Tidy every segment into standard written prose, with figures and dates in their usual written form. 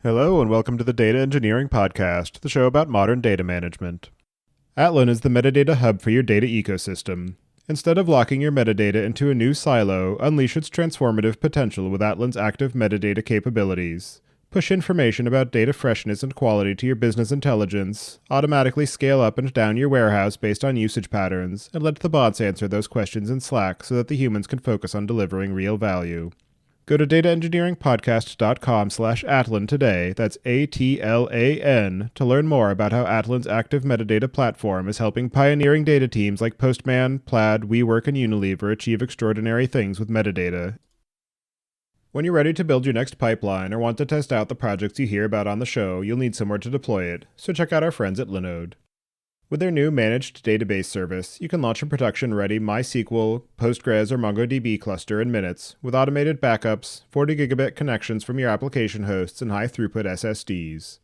Hello and welcome to the Data Engineering Podcast, the show about modern data management. Atlan is the metadata hub for your data ecosystem. Instead of locking your metadata into a new silo, unleash its transformative potential with Atlan's active metadata capabilities. Push information about data freshness and quality to your business intelligence, automatically scale up and down your warehouse based on usage patterns, and let the bots answer those questions in Slack so that the humans can focus on delivering real value. Go to dataengineeringpodcast.com/Atlan today, that's ATLAN, to learn more about how Atlan's active metadata platform is helping pioneering data teams like Postman, Plaid, WeWork, and Unilever achieve extraordinary things with metadata. When you're ready to build your next pipeline or want to test out the projects you hear about on the show, you'll need somewhere to deploy it, so check out our friends at Linode. With their new managed database service, you can launch a production-ready MySQL, Postgres, or MongoDB cluster in minutes, with automated backups, 40 gigabit connections from your application hosts, and high-throughput SSDs.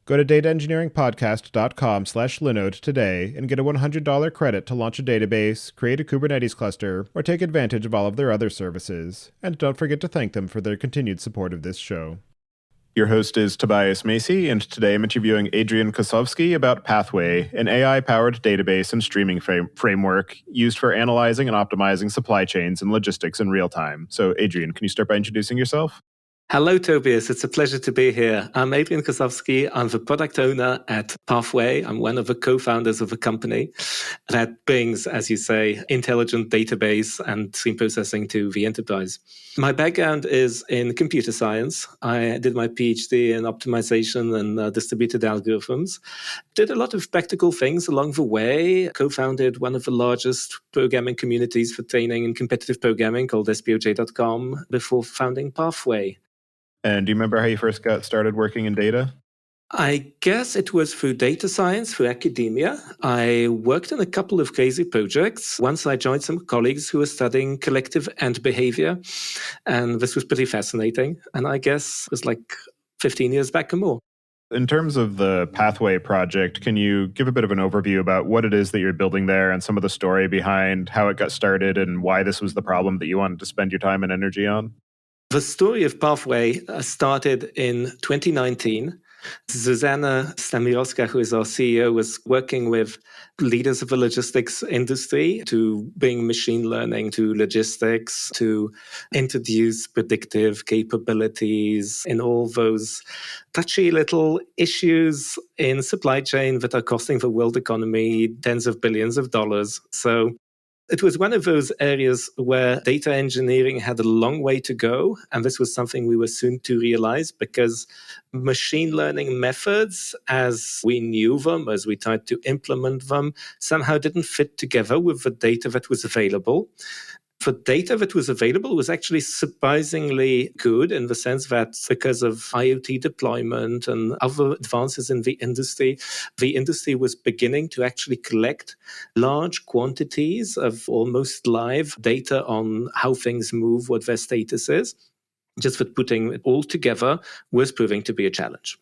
Go to dataengineeringpodcast.com/Linode today and get a $100 credit to launch a database, create a Kubernetes cluster, or take advantage of all of their other services. And don't forget to thank them for their continued support of this show. Your host is Tobias Macy, and today I'm interviewing Adrian Kosowski about Pathway, an AI-powered database and streaming framework used for analyzing and optimizing supply chains and logistics in real time. So, Adrian, can you start by introducing yourself? Hello, Tobias. It's a pleasure to be here. I'm Adrian Kosowski. I'm the product owner at Pathway. I'm one of the co-founders of a company that brings, as you say, intelligent database and stream processing to the enterprise. My background is in computer science. I did my PhD in optimization and distributed algorithms. Did a lot of practical things along the way. Co-founded one of the largest programming communities for training in competitive programming called spoj.com before founding Pathway. And do you remember how you first got started working in data? I guess it was through data science, through academia. I worked on a couple of crazy projects. Once I joined some colleagues who were studying collective ant behavior, and this was pretty fascinating. And I guess it was like 15 years back or more. In terms of the Pathway project, can you give a bit of an overview about what it is that you're building there and some of the story behind how it got started and why this was the problem that you wanted to spend your time and energy on? The story of Pathway started in 2019. Zuzana Stamirowska, who is our CEO, was working with leaders of the logistics industry to bring machine learning to logistics, to introduce predictive capabilities in all those touchy little issues in supply chain that are costing the world economy tens of billions of dollars. So it was one of those areas where data engineering had a long way to go, and this was something we were soon to realize because machine learning methods, as we knew them, as we tried to implement them, somehow didn't fit together with the data that was available. The data that was available was actually surprisingly good in the sense that because of IoT deployment and other advances in the industry was beginning to actually collect large quantities of almost live data on how things move, what their status is. Just that putting it all together was proving to be a challenge.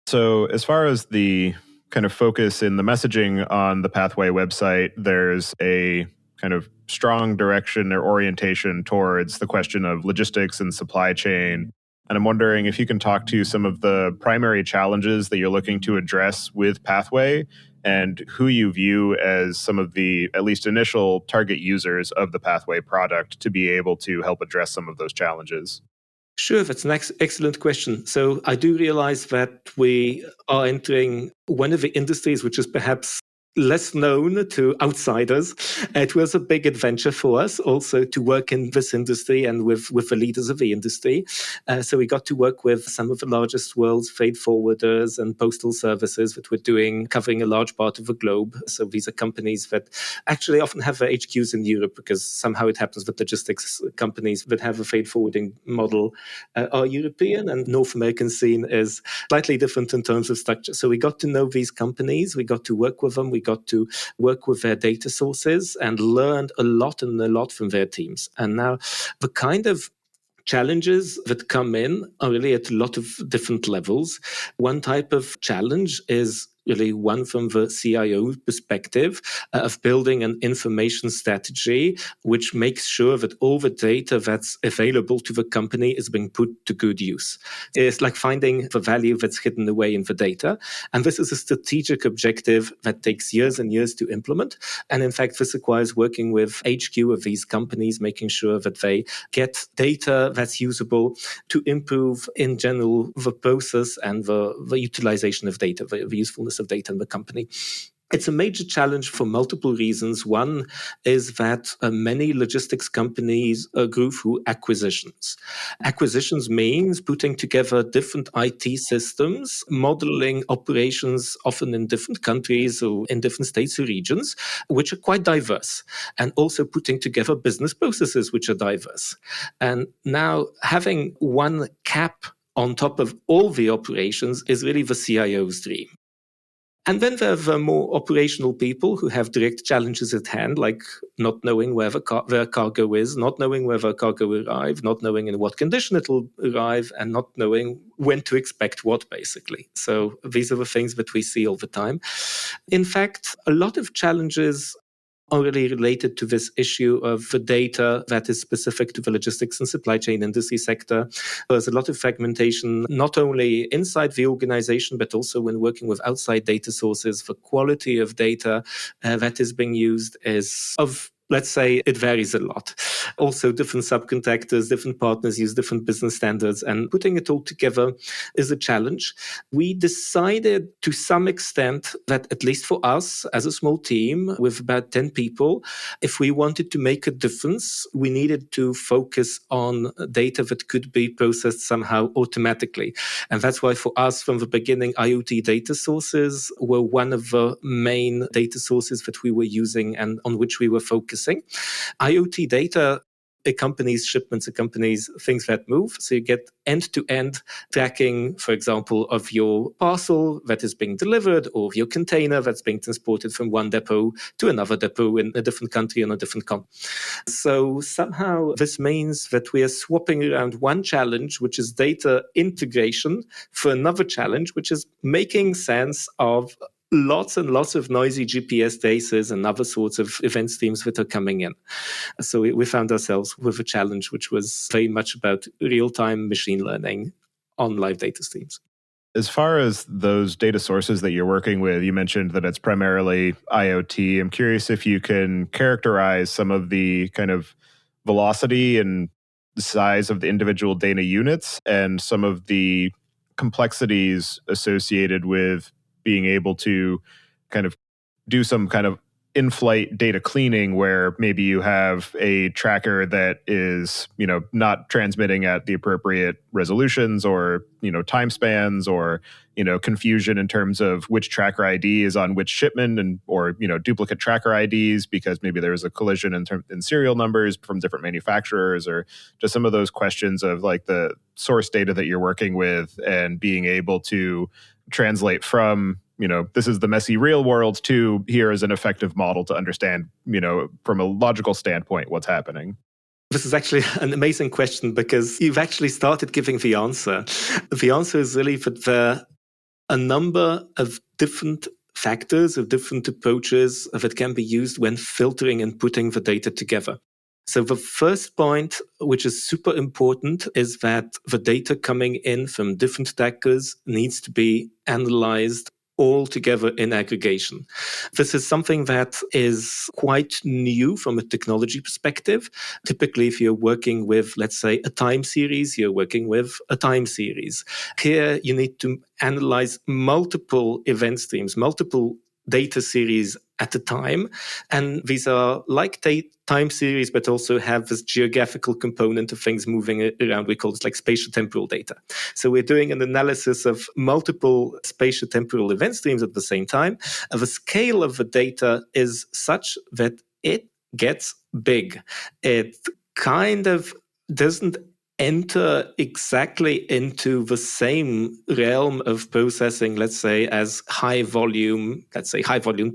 So as far as the kind of focus in the messaging on the Pathway website, there's a kind of strong direction or orientation towards the question of logistics and supply chain. And I'm wondering if you can talk to some of the primary challenges that you're looking to address with Pathway and who you view as some of the, at least initial target users of the Pathway product to be able to help address some of those challenges. Sure, that's an excellent question. So I do realize that we are entering one of the industries which is perhaps less known to outsiders. It was a big adventure for us also to work in this industry and with the leaders of the industry. So we got to work with some of the largest world's freight forwarders and postal services that were covering a large part of the globe. So these are companies that actually often have their HQs in Europe because somehow it happens that logistics companies that have a freight forwarding model are European, and North American scene is slightly different in terms of structure. So we got to know these companies, we got to work with them, we got to work with their data sources and learned a lot from their teams. And now the kind of challenges that come in are really at a lot of different levels. One type of challenge is really one from the CIO perspective of building an information strategy which makes sure that all the data that's available to the company is being put to good use. It's like finding the value that's hidden away in the data. And this is a strategic objective that takes years and years to implement. And in fact, this requires working with HQ of these companies, making sure that they get data that's usable to improve in general the process and the utilization of data, the usefulness of data in the company. It's a major challenge for multiple reasons. One is that many logistics companies grew through acquisitions. Acquisitions means putting together different IT systems, modeling operations often in different countries or in different states or regions, which are quite diverse, and also putting together business processes which are diverse. And now having one cap on top of all the operations is really the CIO's dream. And then there are more operational people who have direct challenges at hand, like not knowing where their cargo is, not knowing where their cargo will arrive, not knowing in what condition it will arrive, and not knowing when to expect what, basically. So these are the things that we see all the time. In fact, a lot of challenges are really related to this issue of the data that is specific to the logistics and supply chain industry sector. There's a lot of fragmentation, not only inside the organization, but also when working with outside data sources. The quality of data that is being used is of, let's say, it varies a lot. Also, different subcontractors, different partners use different business standards, and putting it all together is a challenge. We decided to some extent that, at least for us as a small team with about 10 people, if we wanted to make a difference, we needed to focus on data that could be processed somehow automatically. And that's why for us, from the beginning, IoT data sources were one of the main data sources that we were using and on which we were focusing. IoT data accompanies shipments, accompanies things that move. So you get end-to-end tracking, for example, of your parcel that is being delivered or of your container that's being transported from one depot to another depot in a different country on a different continent. So somehow this means that we are swapping around one challenge, which is data integration, for another challenge, which is making sense of lots and lots of noisy GPS traces and other sorts of event streams that are coming in. So we found ourselves with a challenge which was very much about real-time machine learning on live data streams. As far as those data sources that you're working with, you mentioned that it's primarily IoT. I'm curious if you can characterize some of the kind of velocity and the size of the individual data units and some of the complexities associated with being able to kind of do some kind of in-flight data cleaning where maybe you have a tracker that is, not transmitting at the appropriate resolutions or, time spans or, confusion in terms of which tracker ID is on which shipment and or, duplicate tracker IDs because maybe there was a collision in serial numbers from different manufacturers or just some of those questions of like the source data that you're working with and being able to translate from this is the messy real world to here is an effective model to understand, from a logical standpoint, what's happening. This is actually an amazing question because you've actually started giving the answer. The answer is really that there are a number of different factors, of different approaches that can be used when filtering and putting the data together. So the first point, which is super important, is that the data coming in from different trackers needs to be analyzed all together in aggregation. This is something that is quite new from a technology perspective. Typically, if you're working with, let's say, a time series, you're working with a time series. Here, you need to analyze multiple event streams, multiple data series at a time. And these are like time series, but also have this geographical component of things moving around. We call it like spatiotemporal data. So we're doing an analysis of multiple spatiotemporal event streams at the same time. The scale of the data is such that it gets big. It kind of doesn't enter exactly into the same realm of processing, let's say, as high volume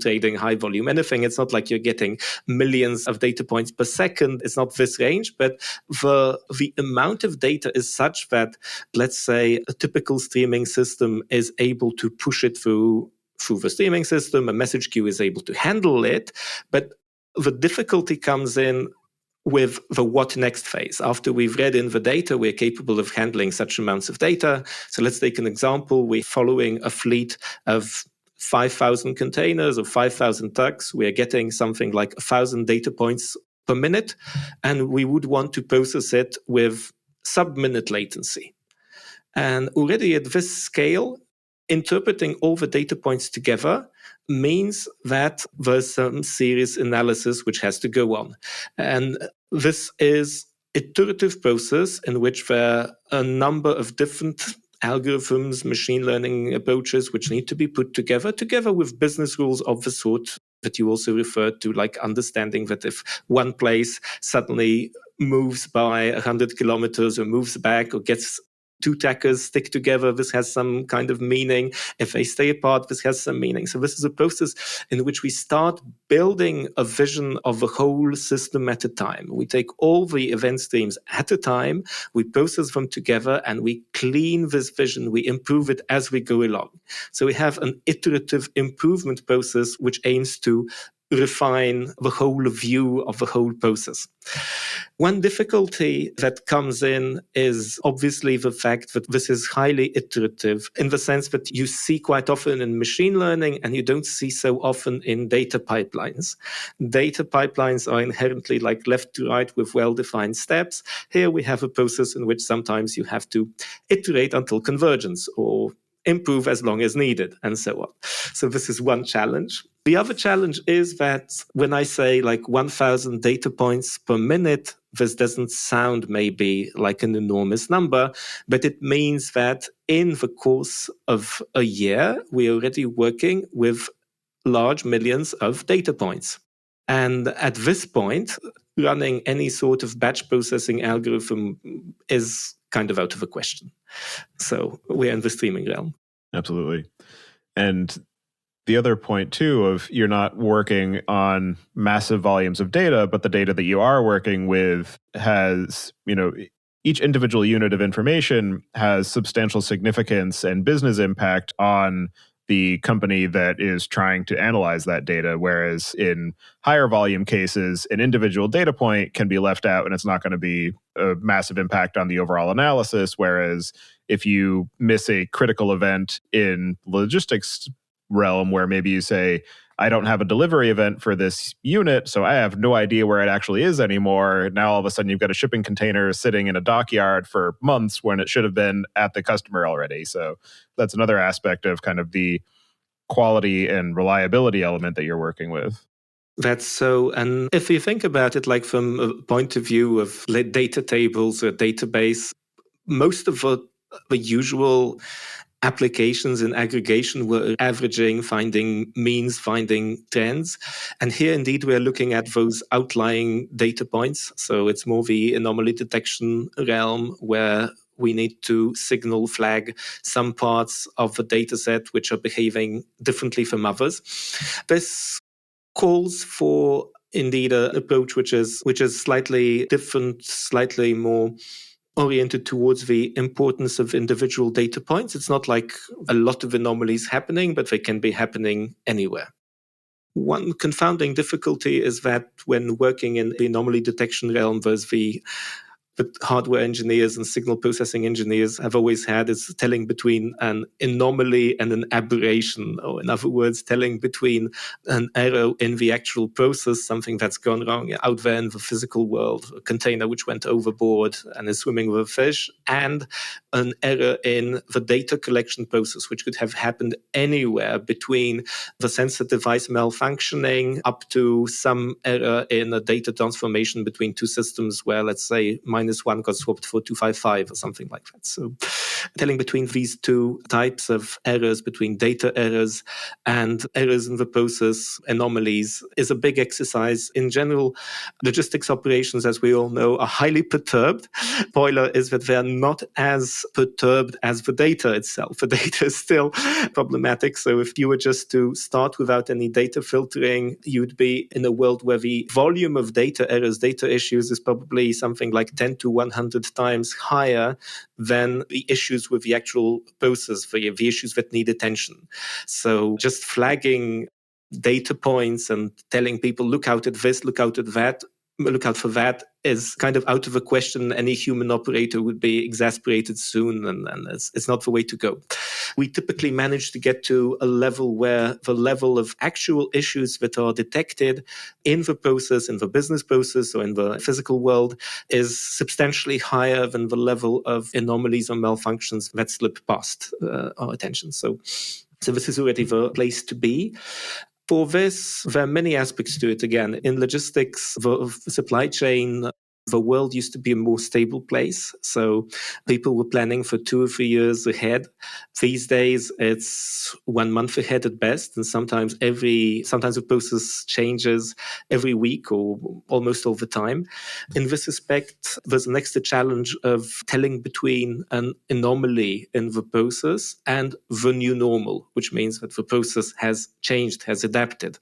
trading, high volume anything. It's not like you're getting millions of data points per second. It's not this range, but the amount of data is such that, let's say, a typical streaming system is able to push it through through the streaming system. A message queue is able to handle it, but the difficulty comes in with the what next phase. After we've read in the data, we're capable of handling such amounts of data. So let's take an example. We're following a fleet of 5,000 containers or 5,000 trucks. We're getting something like 1,000 data points per minute, and we would want to process it with sub-minute latency. And already at this scale, interpreting all the data points together means that there's some serious analysis which has to go on. And this is iterative process in which there are a number of different algorithms, machine learning approaches, which need to be put together with business rules of the sort that you also referred to, like understanding that if one place suddenly moves by 100 kilometers or moves back or gets two tackers stick together, this has some kind of meaning. If they stay apart, this has some meaning. So this is a process in which we start building a vision of the whole system at a time. We take all the event streams at a time, we process them together, and we clean this vision. We improve it as we go along. So we have an iterative improvement process which aims to refine the whole view of the whole process. One difficulty that comes in is obviously the fact that this is highly iterative in the sense that you see quite often in machine learning and you don't see so often in data pipelines. Data pipelines are inherently like left to right with well-defined steps. Here we have a process in which sometimes you have to iterate until convergence or improve as long as needed, and so on. So this is one challenge. The other challenge is that when I say like 1,000 data points per minute, this doesn't sound maybe like an enormous number, but it means that in the course of a year, we're already working with large millions of data points. And at this point, running any sort of batch processing algorithm is kind of out of the question. So we're in the streaming realm. Absolutely. And the other point too of you're not working on massive volumes of data, but the data that you are working with has, each individual unit of information has substantial significance and business impact on the company that is trying to analyze that data. Whereas in higher volume cases, an individual data point can be left out and it's not going to be a massive impact on the overall analysis. Whereas if you miss a critical event in logistics realm where maybe you say, I don't have a delivery event for this unit, so I have no idea where it actually is anymore. Now all of a sudden you've got a shipping container sitting in a dockyard for months when it should have been at the customer already. So that's another aspect of kind of the quality and reliability element that you're working with. That's so. And if you think about it, like from a point of view of data tables or database, most of the usual applications in aggregation were averaging, finding means, finding trends. And here, indeed, we're looking at those outlying data points. So it's more the anomaly detection realm where we need to signal flag some parts of the data set which are behaving differently from others. This calls for indeed an approach which is slightly different, slightly more oriented towards the importance of individual data points. It's not like a lot of anomalies happening, but they can be happening anywhere. One confounding difficulty is that when working in the anomaly detection realm, there's the hardware engineers and signal processing engineers have always had is telling between an anomaly and an aberration, or in other words, telling between an error in the actual process, something that's gone wrong out there in the physical world, a container which went overboard and is swimming with a fish, and an error in the data collection process, which could have happened anywhere between the sensor device malfunctioning up to some error in a data transformation between two systems where, let's say, -1 got swapped for 255 or something like that. So telling between these two types of errors, between data errors and errors in the process, anomalies, is a big exercise. In general, logistics operations, as we all know, are highly perturbed. Spoiler is that they're not as perturbed as the data itself. The data is still problematic. So if you were just to start without any data filtering, you'd be in a world where the volume of data errors, data issues is probably something like 10 to 100 times higher than the issues issues with the actual process, the issues that need attention. So just flagging data points and telling people, look out at this, look out at that, look out for that, is kind of out of the question. Any human operator would be exasperated soon, and it's not the way to go. We typically manage to get to a level where the level of actual issues that are detected in the process, in the business process or in the physical world, is substantially higher than the level of anomalies or malfunctions that slip past our attention. So this is already the place to be. For this, there are many aspects to it. Again, in logistics, the supply chain, the world used to be a more stable place. So people were planning for 2 or 3 years ahead. These days, it's 1 month ahead at best. And sometimes the process changes every week or almost all the time. In this respect, there's an extra challenge of telling between an anomaly in the process and the new normal, which means that the process has changed, has adapted.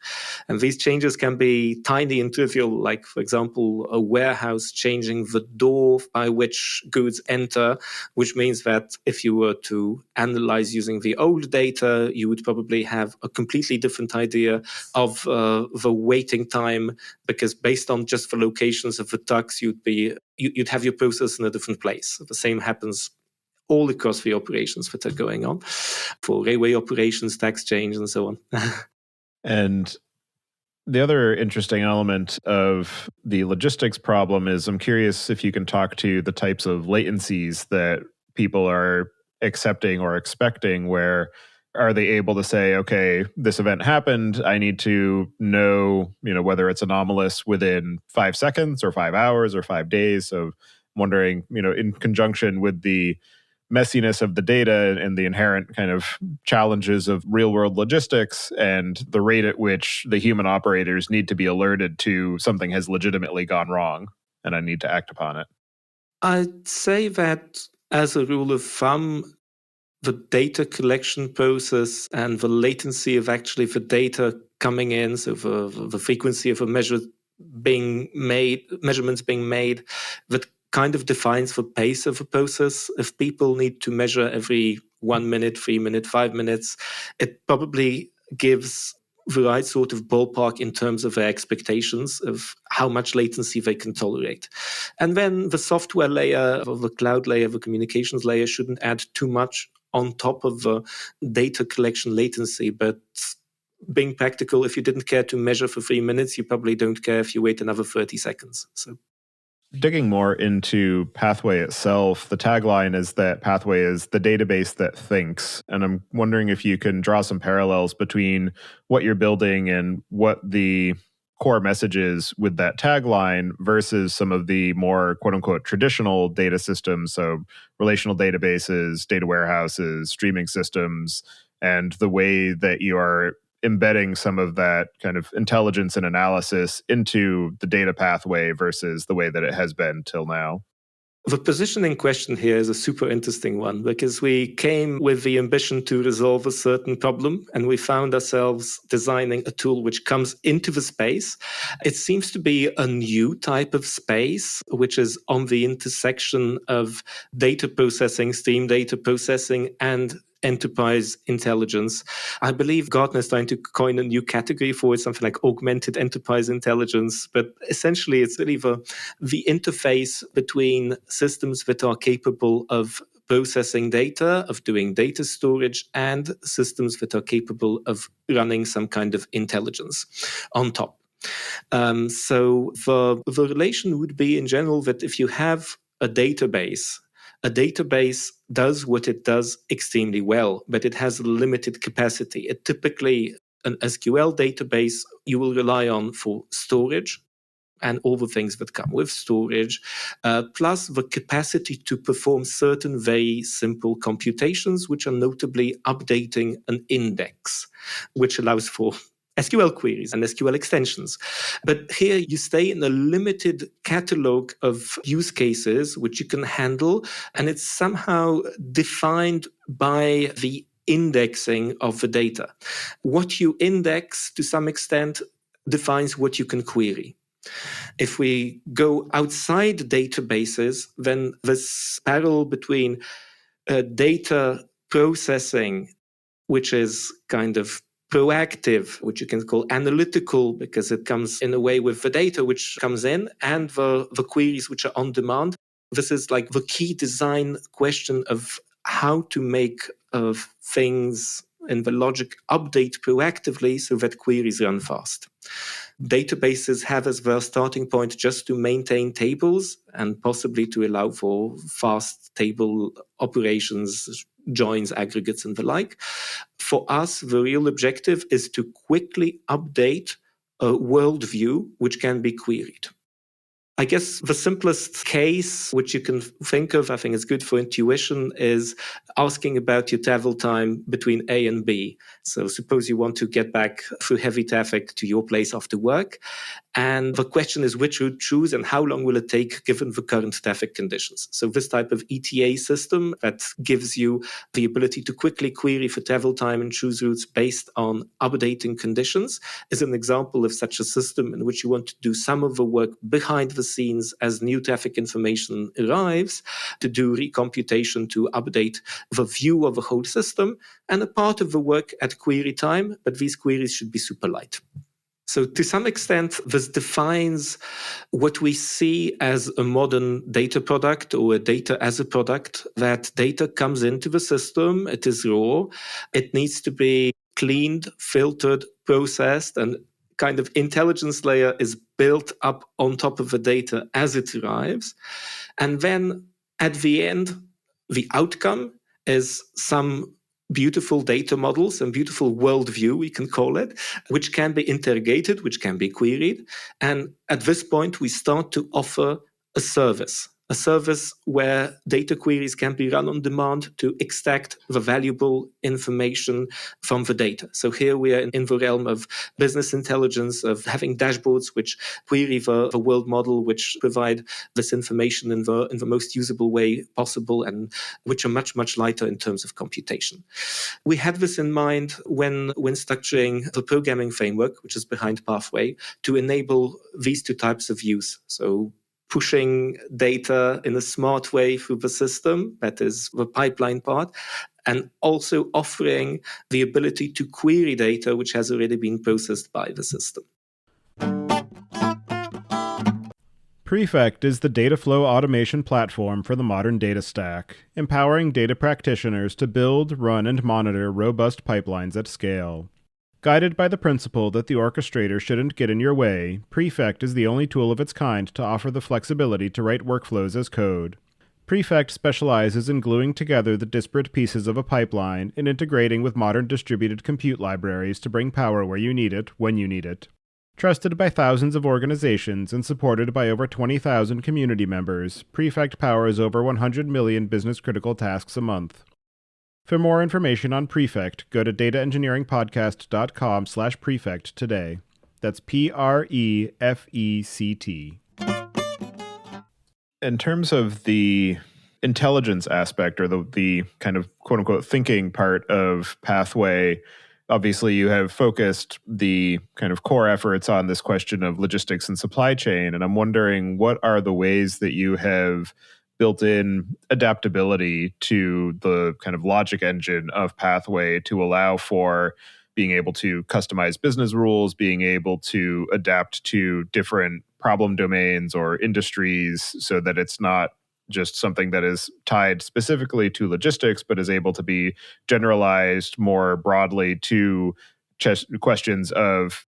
And these changes can be tiny and trivial, like, for example, a warehouse changing the door by which goods enter, which means that if you were to analyze using the old data, you would probably have a completely different idea of the waiting time, because based on just the locations of the trucks, you'd have your process in a different place. The same happens all across the operations that are going on for railway operations, tax change, and so on. And the other interesting element of the logistics problem is I'm curious if you can talk to the types of latencies that people are accepting or expecting, where are they able to say, okay, this event happened, I need to know, whether it's anomalous within 5 seconds or 5 hours or 5 days. So I'm wondering, in conjunction with the messiness of the data and the inherent kind of challenges of real world logistics and the rate at which the human operators need to be alerted to something has legitimately gone wrong and I need to act upon it. I'd say that as a rule of thumb, the data collection process and the latency of actually the data coming in, so the frequency of a measurements being made, that kind of defines the pace of a process. If people need to measure every 1 minute, 3 minutes, 5 minutes, it probably gives the right sort of ballpark in terms of their expectations of how much latency they can tolerate. And then the software layer, or the cloud layer, the communications layer shouldn't add too much on top of the data collection latency. But being practical, if you didn't care to measure for 3 minutes, you probably don't care if you wait another 30 seconds. So, digging more into Pathway itself, the tagline is that Pathway is the database that thinks. And I'm wondering if you can draw some parallels between what you're building and what the core message is with that tagline versus some of the more quote unquote traditional data systems. So relational databases, data warehouses, streaming systems, and the way that you are embedding some of that kind of intelligence and analysis into the data pathway versus the way that it has been till now. The positioning question here is a super interesting one, because we came with the ambition to resolve a certain problem and we found ourselves designing a tool which comes into the space. It seems to be a new type of space, which is on the intersection of data processing, stream data processing, and enterprise intelligence. I believe Gartner is trying to coin a new category for it, something like augmented enterprise intelligence. But essentially, it's really the interface between systems that are capable of processing data, of doing data storage, and systems that are capable of running some kind of intelligence on top. So the relation would be in general that if you have a database does what it does extremely well, but it has limited capacity. It typically, an SQL database, you will rely on for storage and all the things that come with storage, plus the capacity to perform certain very simple computations, which are notably updating an index, which allows for SQL queries and SQL extensions. But here you stay in a limited catalog of use cases which you can handle, and it's somehow defined by the indexing of the data. What you index, to some extent, defines what you can query. If we go outside databases, then this parallel between data processing, which is kind of proactive, which you can call analytical, because it comes in a way with the data which comes in and the queries which are on demand. This is like the key design question of how to make things in the logic update proactively so that queries run fast. Databases have as their starting point just to maintain tables and possibly to allow for fast table operations, joins, aggregates, and the like. For us, the real objective is to quickly update a worldview which can be queried. I guess the simplest case which you can think of, I think is good for intuition, is asking about your travel time between A and B. So suppose you want to get back through heavy traffic to your place after work. And the question is which route choose and how long will it take given the current traffic conditions. So this type of ETA system that gives you the ability to quickly query for travel time and choose routes based on updating conditions is an example of such a system in which you want to do some of the work behind the scenes as new traffic information arrives, to do recomputation to update the view of the whole system, and a part of the work at query time, but these queries should be super light. So to some extent, this defines what we see as a modern data product or a data as a product. That data comes into the system, it is raw, it needs to be cleaned, filtered, processed, and kind of intelligence layer is built up on top of the data as it arrives. And then at the end, the outcome is some beautiful data models and beautiful worldview, we can call it, which can be interrogated, which can be queried. And at this point, we start to offer a service where data queries can be run on demand to extract the valuable information from the data. So here we are in the realm of business intelligence, of having dashboards which query the world model, which provide this information in the most usable way possible, and which are much, much lighter in terms of computation. We had this in mind when structuring the programming framework, which is behind Pathway, to enable these two types of use. So pushing data in a smart way through the system, that is the pipeline part, and also offering the ability to query data which has already been processed by the system. Prefect is the data flow automation platform for the modern data stack, empowering data practitioners to build, run, and monitor robust pipelines at scale. Guided by the principle that the orchestrator shouldn't get in your way, Prefect is the only tool of its kind to offer the flexibility to write workflows as code. Prefect specializes in gluing together the disparate pieces of a pipeline and integrating with modern distributed compute libraries to bring power where you need it, when you need it. Trusted by thousands of organizations and supported by over 20,000 community members, Prefect powers over 100 million business-critical tasks a month. For more information on Prefect, go to dataengineeringpodcast.com/prefect today. That's PREFECT. In terms of the intelligence aspect, or the kind of quote-unquote thinking part of Pathway, obviously you have focused the kind of core efforts on this question of logistics and supply chain, and I'm wondering what are the ways that you have built in adaptability to the kind of logic engine of Pathway to allow for being able to customize business rules, being able to adapt to different problem domains or industries so that it's not just something that is tied specifically to logistics, but is able to be generalized more broadly to questions of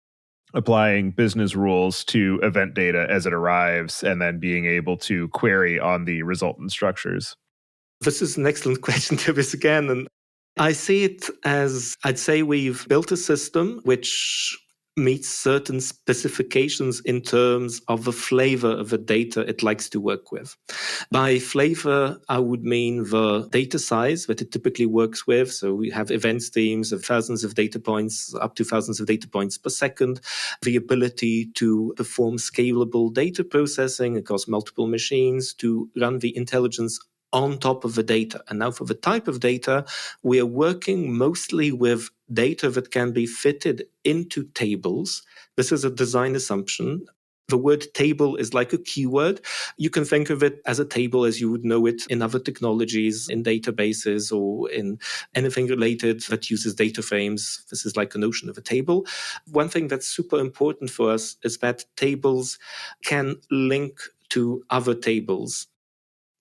applying business rules to event data as it arrives, and then being able to query on the resultant structures? This is an excellent question, Travis, again. And I see it as, I'd say we've built a system which meets certain specifications in terms of the flavor of the data it likes to work with. By flavor, I would mean the data size that it typically works with. So we have event streams of thousands of data points, up to thousands of data points per second, the ability to perform scalable data processing across multiple machines, to run the intelligence on top of the data. And now for the type of data, we are working mostly with data that can be fitted into tables. This is a design assumption. The word table is like a keyword. You can think of it as a table as you would know it in other technologies, in databases, or in anything related that uses data frames. This is like a notion of a table. One thing that's super important for us is that tables can link to other tables.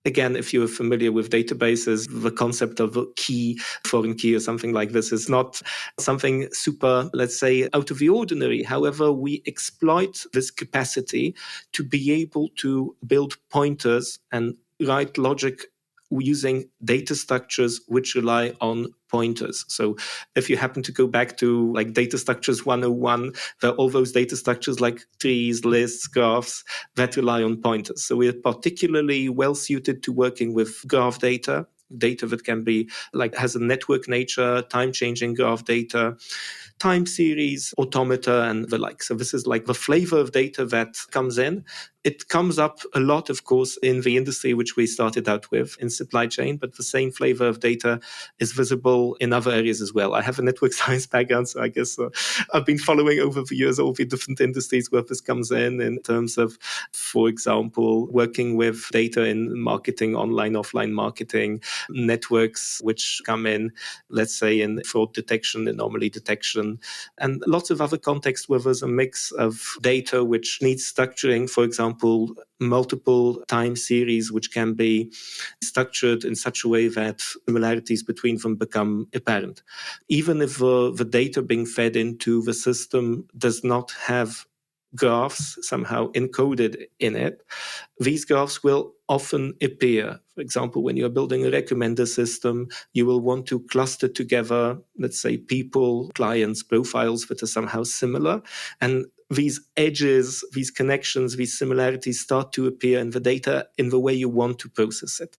Again, if you're familiar with databases, the concept of a key, foreign key or something like this is not something super, let's say, out of the ordinary. However, we exploit this capacity to be able to build pointers and write logic using data structures which rely on pointers. So if you happen to go back to like data structures 101, there are all those data structures like trees, lists, graphs that rely on pointers. So we're particularly well suited to working with graph data that can be like has a network nature, time-changing graph data, time series, automata, and the like. So this is like the flavor of data that comes in. It comes up a lot, of course, in the industry which we started out with in supply chain, but the same flavor of data is visible in other areas as well. I have a network science background, so I guess I've been following over the years all the different industries where this comes in terms of, for example, working with data in marketing, online, offline marketing, networks which come in, let's say, in fraud detection, anomaly detection, and lots of other contexts where there's a mix of data which needs structuring, for example, multiple time series which can be structured in such a way that similarities between them become apparent. Even if the data being fed into the system does not have graphs somehow encoded in it, these graphs will often appear. For example, when you're building a recommender system, you will want to cluster together, let's say, people, clients, profiles that are somehow similar. And these edges, these connections, these similarities start to appear in the data in the way you want to process it.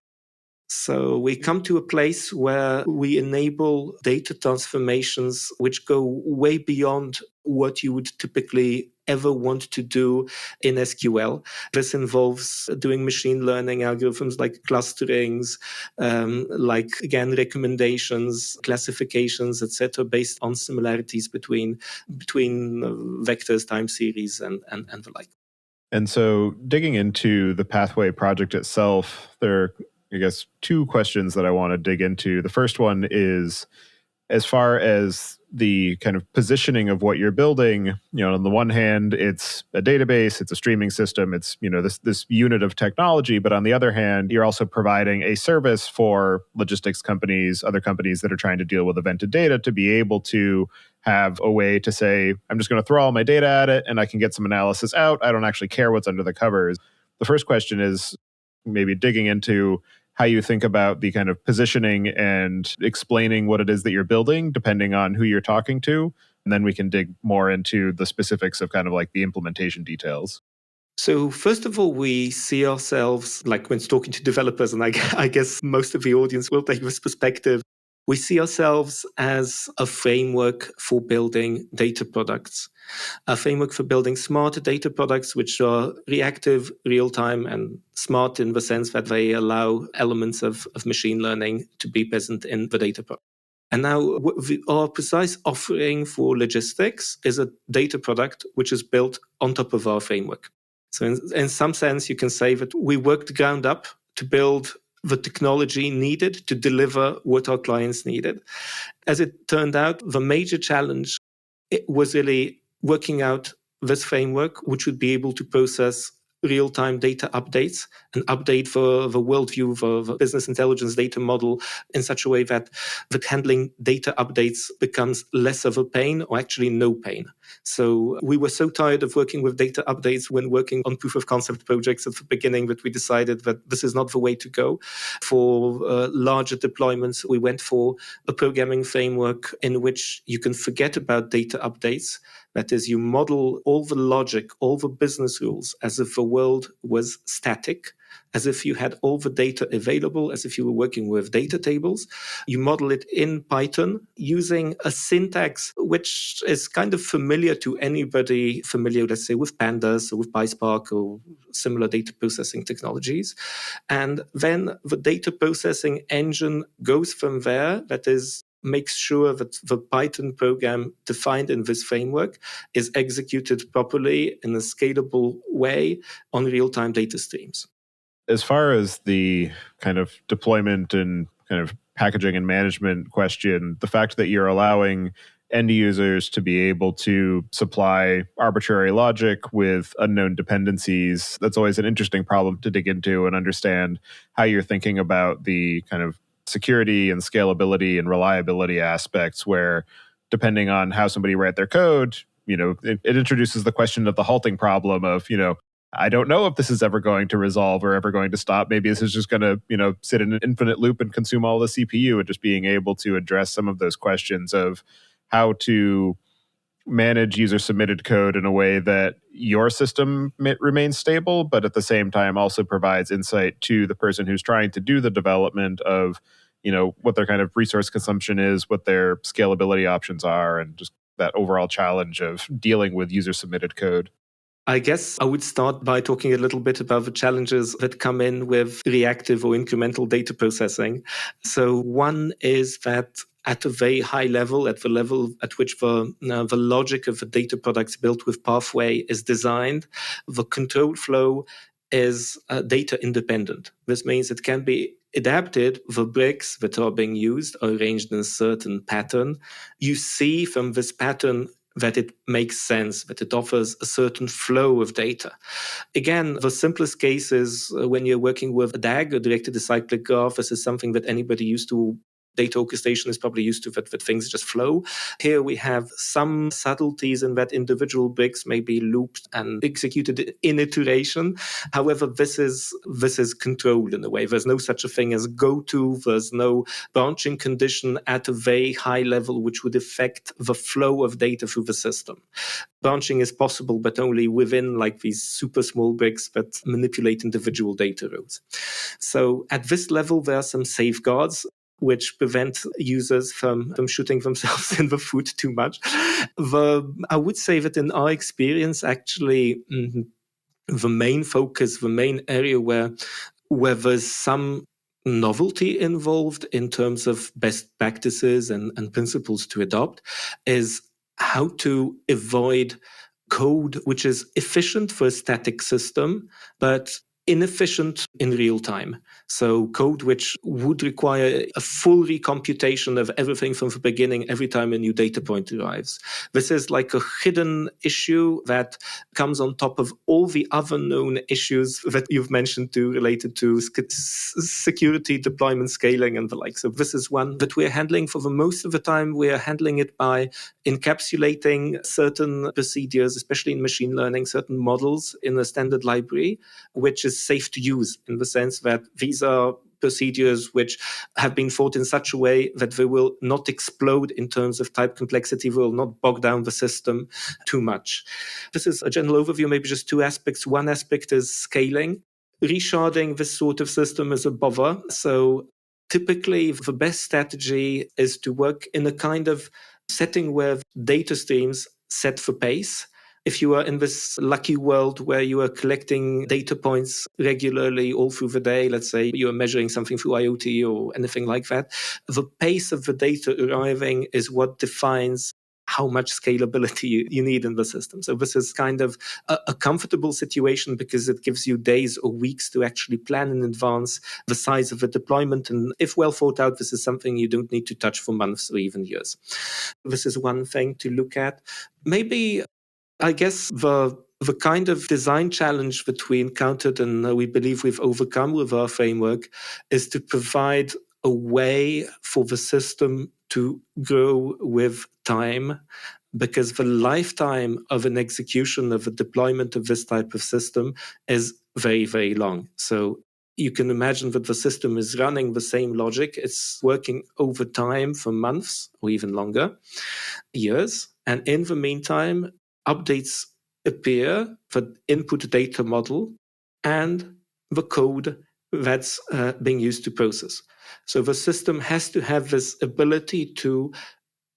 So we come to a place where we enable data transformations which go way beyond what you would typically ever want to do in SQL. This involves doing machine learning algorithms like clusterings, like, again, recommendations, classifications, etc., based on similarities between vectors, time series, and the like. And so digging into the Pathway project itself, there are, I guess, two questions that I want to dig into. The first one is, as far as the kind of positioning of what you're building, on the one hand, it's a database, it's a streaming system, it's, this unit of technology. But on the other hand, you're also providing a service for logistics companies, other companies that are trying to deal with evented data, to be able to have a way to say, I'm just going to throw all my data at it and I can get some analysis out. I don't actually care what's under the covers. The first question is maybe digging into how you think about the kind of positioning and explaining what it is that you're building, depending on who you're talking to. And then we can dig more into the specifics of kind of like the implementation details. So first of all, we see ourselves, like when talking to developers, and I guess most of the audience will take this perspective, we see ourselves as a framework for building data products, a framework for building smart data products, which are reactive, real-time, and smart in the sense that they allow elements of machine learning to be present in the data product. And now our precise offering for logistics is a data product which is built on top of our framework. So in some sense, you can say that we worked ground up to build the technology needed to deliver what our clients needed. As it turned out, the major challenge was really working out this framework, which would be able to process real-time data updates and update for the worldview, for the business intelligence data model in such a way that handling data updates becomes less of a pain or actually no pain. So we were so tired of working with data updates when working on proof of concept projects at the beginning that we decided that this is not the way to go. For larger deployments, we went for a programming framework in which you can forget about data updates. That is, you model all the logic, all the business rules as if the world was static, as if you had all the data available, as if you were working with data tables. You model it in Python using a syntax which is kind of familiar to anybody familiar, let's say, with Pandas or with PySpark or similar data processing technologies. And then the data processing engine goes from there, that is, makes sure that the Python program defined in this framework is executed properly in a scalable way on real-time data streams. As far as the kind of deployment and kind of packaging and management question, the fact that you're allowing end users to be able to supply arbitrary logic with unknown dependencies, that's always an interesting problem to dig into and understand how you're thinking about the kind of security and scalability and reliability aspects where, depending on how somebody write their code, it introduces the question of the halting problem of, I don't know if this is ever going to resolve or ever going to stop. Maybe this is just going to, sit in an infinite loop and consume all the CPU, and just being able to address some of those questions of how to manage user submitted code in a way that your system remains stable, but at the same time also provides insight to the person who's trying to do the development of, what their kind of resource consumption is, what their scalability options are, and just that overall challenge of dealing with user submitted code. I guess I would start by talking a little bit about the challenges that come in with reactive or incremental data processing. So one is that at a very high level, at the level at which the logic of the data products built with Pathway is designed, the control flow is data independent. This means it can be adapted. The bricks that are being used are arranged in a certain pattern. You see from this pattern that it makes sense, that it offers a certain flow of data. Again, the simplest case is when you're working with a DAG, a directed acyclic graph. This is something that anybody used to data orchestration is probably used to, that things just flow. Here we have some subtleties in that individual bricks may be looped and executed in iteration. However, this is controlled in a way. There's no such a thing as go-to. There's no branching condition at a very high level which would affect the flow of data through the system. Branching is possible, but only within these super small bricks that manipulate individual data rows. So at this level, there are some safeguards which prevent users from shooting themselves in the foot too much. I would say that in our experience, actually, the main focus, the main area where there's some novelty involved in terms of best practices and principles to adopt is how to avoid code which is efficient for a static system, but inefficient in real time. So code which would require a full recomputation of everything from the beginning every time a new data point arrives. This is like a hidden issue that comes on top of all the other known issues that you've mentioned too, related to security, deployment, scaling, and the like. So this is one that we're handling for the most of the time. We're handling it by encapsulating certain procedures, especially in machine learning, certain models in a standard library, which is safe to use in the sense that these are procedures which have been thought in such a way that they will not explode in terms of type complexity, will not bog down the system too much. This is a general overview, maybe just two aspects. One aspect is scaling. Resharding this sort of system is a bother. So typically, the best strategy is to work in a kind of setting where data streams set for pace. If you are in this lucky world where you are collecting data points regularly all through the day, let's say you are measuring something through IoT or anything like that, the pace of the data arriving is what defines how much scalability you need in the system. So this is kind of a comfortable situation because it gives you days or weeks to actually plan in advance the size of the deployment. And if well thought out, this is something you don't need to touch for months or even years. This is one thing to look at. Maybe I guess the kind of design challenge that we encountered and we believe we've overcome with our framework is to provide a way for the system to grow with time, because the lifetime of an execution of a deployment of this type of system is very, very long. So you can imagine that the system is running the same logic. It's working over time for months or even longer, years. And in the meantime, updates appear for input data model and the code that's being used to process. So the system has to have this ability to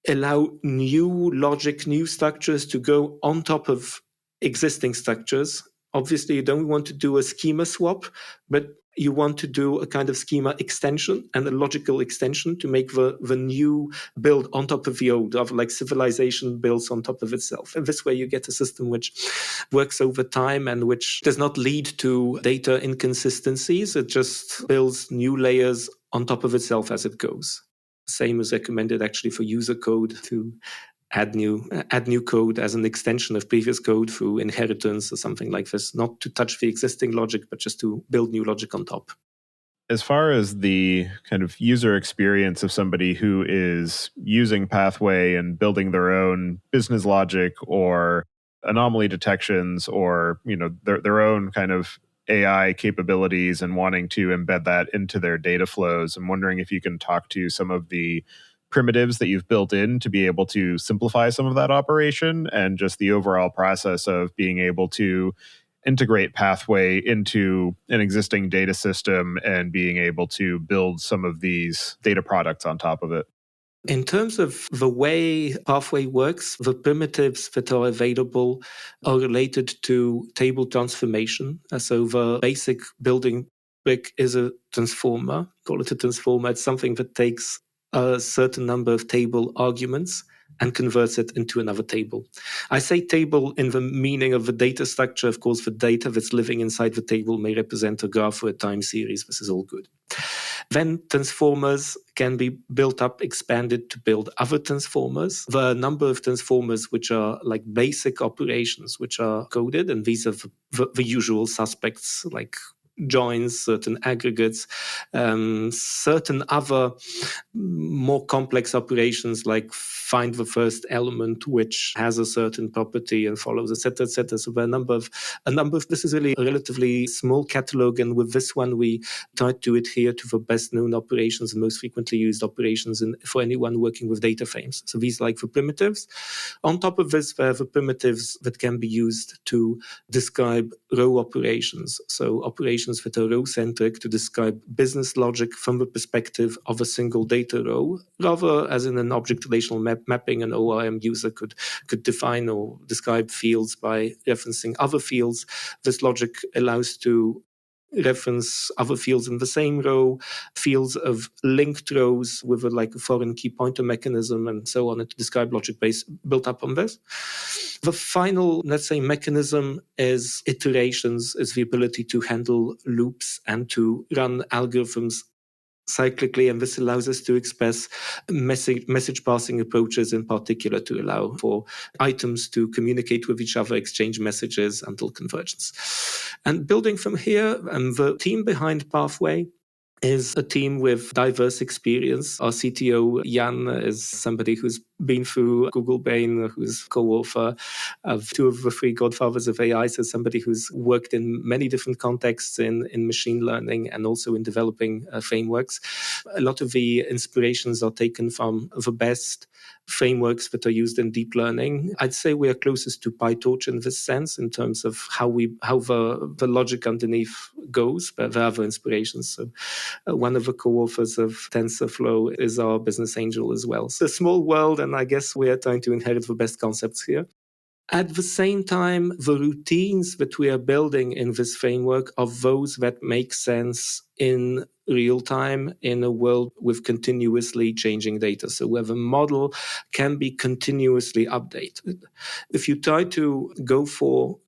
allow new logic, new structures to go on top of existing structures. Obviously, you don't want to do a schema swap, but you want to do a kind of schema extension and a logical extension to make the new build on top of the old, of like civilization builds on top of itself. And this way you get a system which works over time and which does not lead to data inconsistencies. It just builds new layers on top of itself as it goes. Same is recommended actually for user code to add new code as an extension of previous code through inheritance or something like this, not to touch the existing logic, but just to build new logic on top. As far as the kind of user experience of somebody who is using Pathway and building their own business logic or anomaly detections or, their own kind of AI capabilities and wanting to embed that into their data flows, I'm wondering if you can talk to some of the primitives that you've built in to be able to simplify some of that operation and just the overall process of being able to integrate Pathway into an existing data system and being able to build some of these data products on top of it. In terms of the way Pathway works, the primitives that are available are related to table transformation. So the basic building brick is a transformer. Call it a transformer. It's something that takes a certain number of table arguments and converts it into another table. I say table in the meaning of the data structure. Of course, the data that's living inside the table may represent a graph or a time series. This is all good. Then transformers can be built up, expanded to build other transformers. There are a number of transformers which are like basic operations, which are coded, and these are the usual suspects like joins, certain aggregates, certain other more complex operations like find the first element which has a certain property and follows, etc., etc. So there are a number of this is really a relatively small catalog, and with this one we try to adhere to the best known operations and most frequently used operations for anyone working with data frames. So these are like the primitives. On top of this, there are the primitives that can be used to describe row operations. So operations that are row-centric to describe business logic from the perspective of a single data row, rather as in an object relational mapping, an ORM user could define or describe fields by referencing other fields. This logic allows to reference other fields in the same row, fields of linked rows with a foreign key pointer mechanism and so on, and to describe logic base built up on this. The final, let's say, mechanism is iterations, is the ability to handle loops and to run algorithms cyclically, and this allows us to express message passing approaches in particular to allow for items to communicate with each other, exchange messages until convergence. And building from here, the team behind Pathway is a team with diverse experience. Our CTO, Jan, is somebody who's been through Google Brain, who's co-author of two of the three godfathers of AI, so somebody who's worked in many different contexts in machine learning and also in developing frameworks. A lot of the inspirations are taken from the best frameworks that are used in deep learning. I'd say we are closest to PyTorch in this sense, in terms of how the logic underneath goes, but there are other inspirations. So one of the co-authors of TensorFlow is our business angel as well. So a small world, and I guess we are trying to inherit the best concepts here. At the same time, the routines that we are building in this framework are those that make sense in real time in a world with continuously changing data. So where the model can be continuously updated. If you try to go for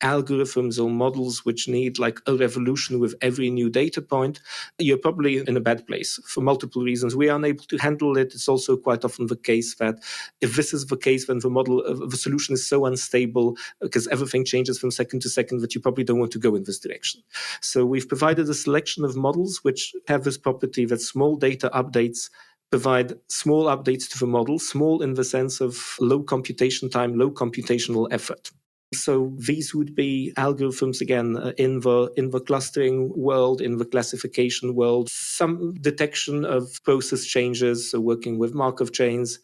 algorithms or models which need a revolution with every new data point, you're probably in a bad place for multiple reasons. We are unable to handle it. It's also quite often the case that if this is the case, then the solution is so unstable because everything changes from second to second that you probably don't want to go in this direction. So we've provided a selection of models which have this property that small data updates provide small updates to the model, small in the sense of low computation time, low computational effort. So these would be algorithms, again, in the clustering world, in the classification world, some detection of process changes, so working with Markov chains,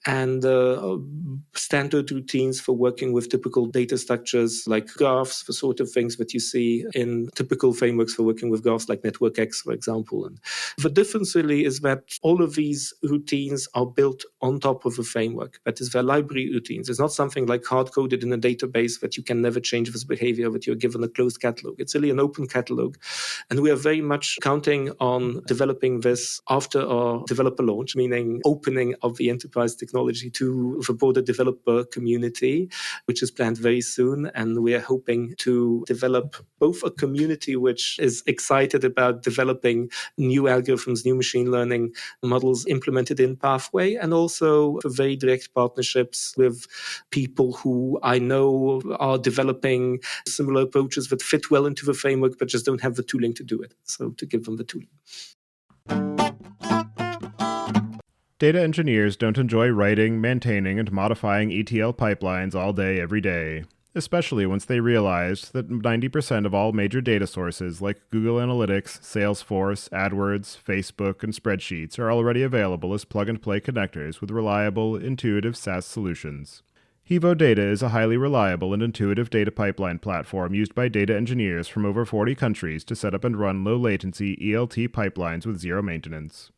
and standard routines for working with typical data structures like graphs, the sort of things that you see in typical frameworks for working with graphs like NetworkX, for example. And the difference really is that all of these routines are built on top of a framework. That is, they're library routines. It's not something like hard-coded in a database that you can never change this behavior, that you're given a closed catalog. It's really an open catalog. And we are very much counting on developing this after our developer launch, meaning opening of the enterprise technology to the broader developer community, which is planned very soon. And we are hoping to develop both a community which is excited about developing new algorithms, new machine learning models implemented in Pathway, and also very direct partnerships with people who I know are developing similar approaches that fit well into the framework, but just don't have the tooling to do it. So to give them the tooling. Data engineers don't enjoy writing, maintaining, and modifying ETL pipelines all day, every day, especially once they realized that 90% of all major data sources like Google Analytics, Salesforce, AdWords, Facebook, and spreadsheets are already available as plug-and-play connectors with reliable, intuitive SaaS solutions. Hevo Data is a highly reliable and intuitive data pipeline platform used by data engineers from over 40 countries to set up and run low-latency ELT pipelines with zero maintenance.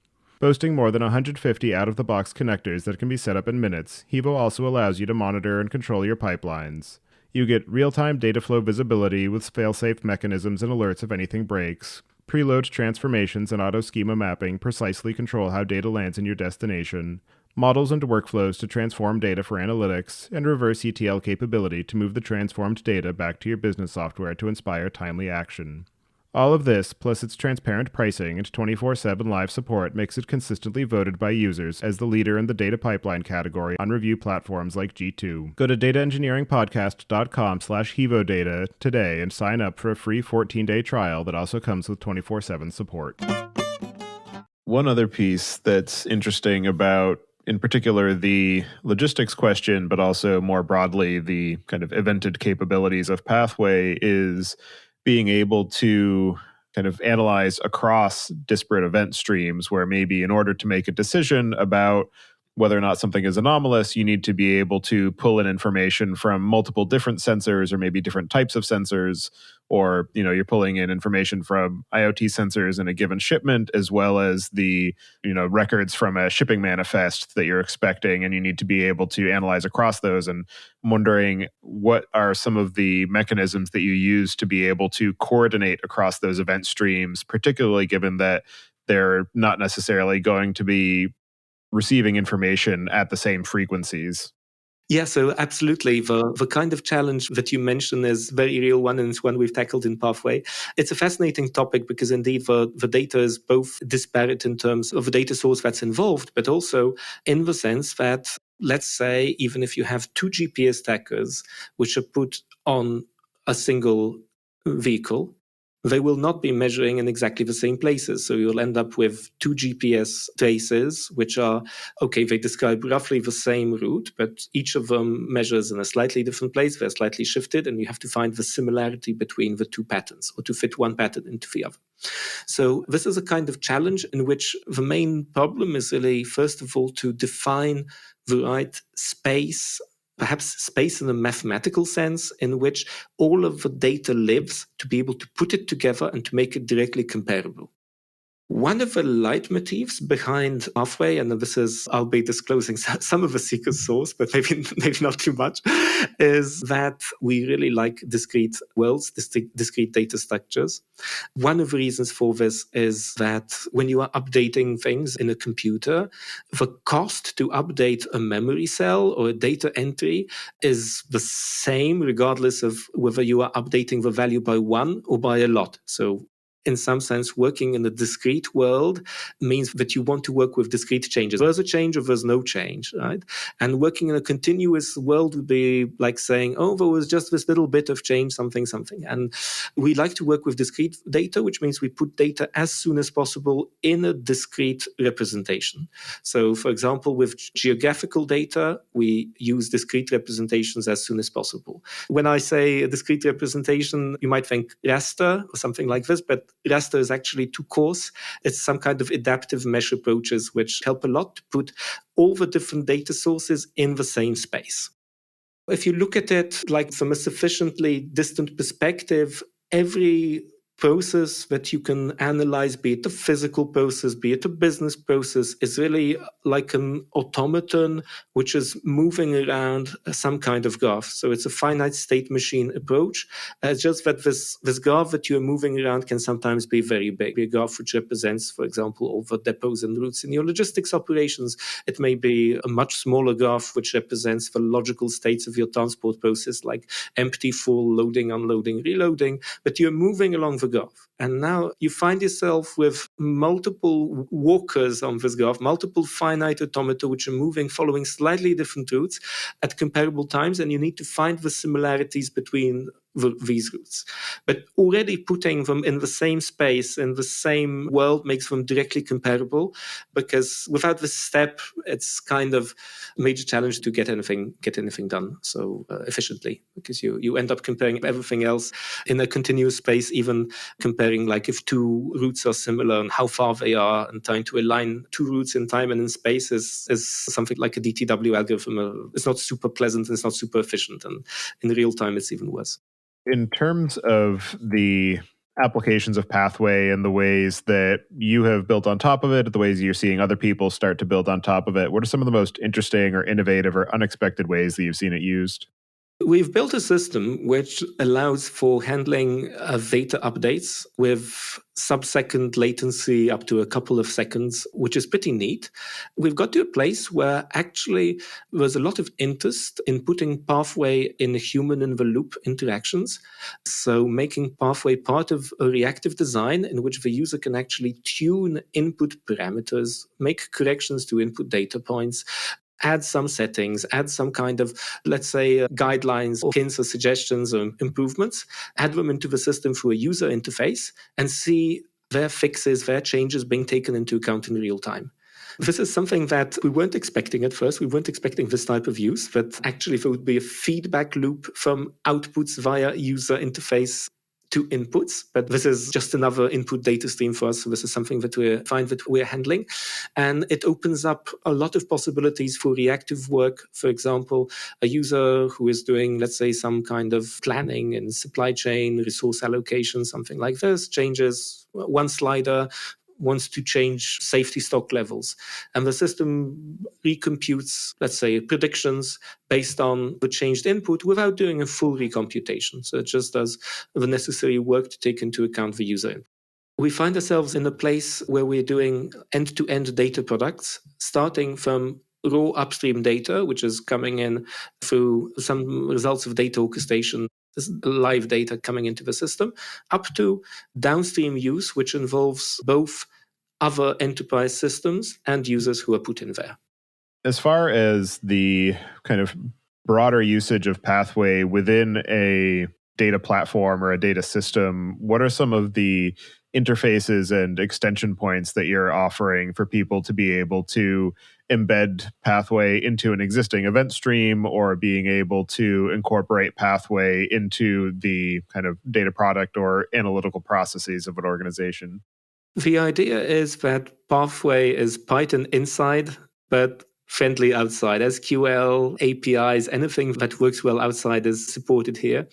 Boasting more than 150 out-of-the-box connectors that can be set up in minutes, Hevo also allows you to monitor and control your pipelines. You get real-time data flow visibility with fail-safe mechanisms and alerts if anything breaks. Preload transformations and auto-schema mapping precisely control how data lands in your destination. Models and workflows to transform data for analytics, and reverse ETL capability to move the transformed data back to your business software to inspire timely action. All of this, plus its transparent pricing and 24/7 live support, makes it consistently voted by users as the leader in the data pipeline category on review platforms like G2. Go to dataengineeringpodcast.com/HevoData today and sign up for a free 14-day trial that also comes with 24/7 support. One other piece that's interesting about, in particular, the logistics question, but also more broadly the kind of evented capabilities of Pathway, is being able to kind of analyze across disparate event streams, where maybe in order to make a decision about whether or not something is anomalous, you need to be able to pull in information from multiple different sensors or maybe different types of sensors, or you're pulling in information from IoT sensors in a given shipment, as well as the records from a shipping manifest that you're expecting, and you need to be able to analyze across those. And I'm wondering, what are some of the mechanisms that you use to be able to coordinate across those event streams, particularly given that they're not necessarily going to be receiving information at the same frequencies? Yeah, so absolutely. The kind of challenge that you mentioned is a very real one, and it's one we've tackled in Pathway. It's a fascinating topic because indeed the data is both disparate in terms of the data source that's involved, but also in the sense that, let's say, even if you have two GPS trackers which are put on a single vehicle, they will not be measuring in exactly the same places. So you'll end up with two GPS traces, which are, they describe roughly the same route, but each of them measures in a slightly different place. They're slightly shifted, and you have to find the similarity between the two patterns, or to fit one pattern into the other. So this is a kind of challenge in which the main problem is really, first of all, to define the right space, perhaps space in a mathematical sense, in which all of the data lives, to be able to put it together and to make it directly comparable. One of the leitmotifs behind Pathway, and this is, I'll be disclosing some of the secret sauce, but maybe not too much, is that we really like discrete worlds, discrete data structures. One of the reasons for this is that when you are updating things in a computer, the cost to update a memory cell or a data entry is the same regardless of whether you are updating the value by one or by a lot. So in some sense, working in a discrete world means that you want to work with discrete changes. There's a change or there's no change, right? And working in a continuous world would be like saying, there was just this little bit of change, something. And we like to work with discrete data, which means we put data as soon as possible in a discrete representation. So, for example, with geographical data, we use discrete representations as soon as possible. When I say a discrete representation, you might think raster or something like this, but raster is actually too coarse. It's some kind of adaptive mesh approaches which help a lot to put all the different data sources in the same space. If you look at it like from a sufficiently distant perspective, every process that you can analyze, be it a physical process, be it a business process, is really like an automaton which is moving around some kind of graph. So it's a finite state machine approach. It's just that this graph that you're moving around can sometimes be very big. A graph which represents, for example, all the depots and routes in your logistics operations. It may be a much smaller graph which represents the logical states of your transport process, like empty, full, loading, unloading, reloading. But you're moving along the graph. And now you find yourself with multiple walkers on this graph, multiple finite automata which are moving, following slightly different routes at comparable times, and you need to find the similarities between these routes. But already putting them in the same space, in the same world, makes them directly comparable, because without this step, it's kind of a major challenge to get anything done so efficiently, because you end up comparing everything else in a continuous space, even comparing like if two routes are similar and how far they are, and trying to align two routes in time and in space is something like a DTW algorithm. It's not super pleasant and it's not super efficient, and in real time it's even worse. In terms of the applications of Pathway and the ways that you have built on top of it, the ways you're seeing other people start to build on top of it, what are some of the most interesting or innovative or unexpected ways that you've seen it used? We've built a system which allows for handling data updates with sub-second latency up to a couple of seconds, which is pretty neat. We've got to a place where actually there's a lot of interest in putting Pathway in human-in-the-loop interactions. So making Pathway part of a reactive design in which the user can actually tune input parameters, make corrections to input data points, add some settings, add some kind of, let's say, guidelines or hints or suggestions or improvements, add them into the system through a user interface, and see their fixes, their changes being taken into account in real time. This is something that we weren't expecting at first. We weren't expecting this type of use, but actually there would be a feedback loop from outputs via user interface to inputs, but this is just another input data stream for us. So this is something that we're handling. And it opens up a lot of possibilities for reactive work. For example, a user who is doing, let's say, some kind of planning and supply chain, resource allocation, something like this, changes one slider, wants to change safety stock levels. And the system recomputes, let's say, predictions based on the changed input without doing a full recomputation. So it just does the necessary work to take into account the user input. We find ourselves in a place where we're doing end-to-end data products, starting from raw upstream data, which is coming in through some results of data orchestration, this live data coming into the system, up to downstream use, which involves both other enterprise systems and users who are put in there. As far as the kind of broader usage of Pathway within a data platform or a data system, what are some of the interfaces and extension points that you're offering for people to be able to embed Pathway into an existing event stream, or being able to incorporate Pathway into the kind of data product or analytical processes of an organization? The idea is that Pathway is Python inside, but friendly outside. SQL, APIs, anything that works well outside is supported here.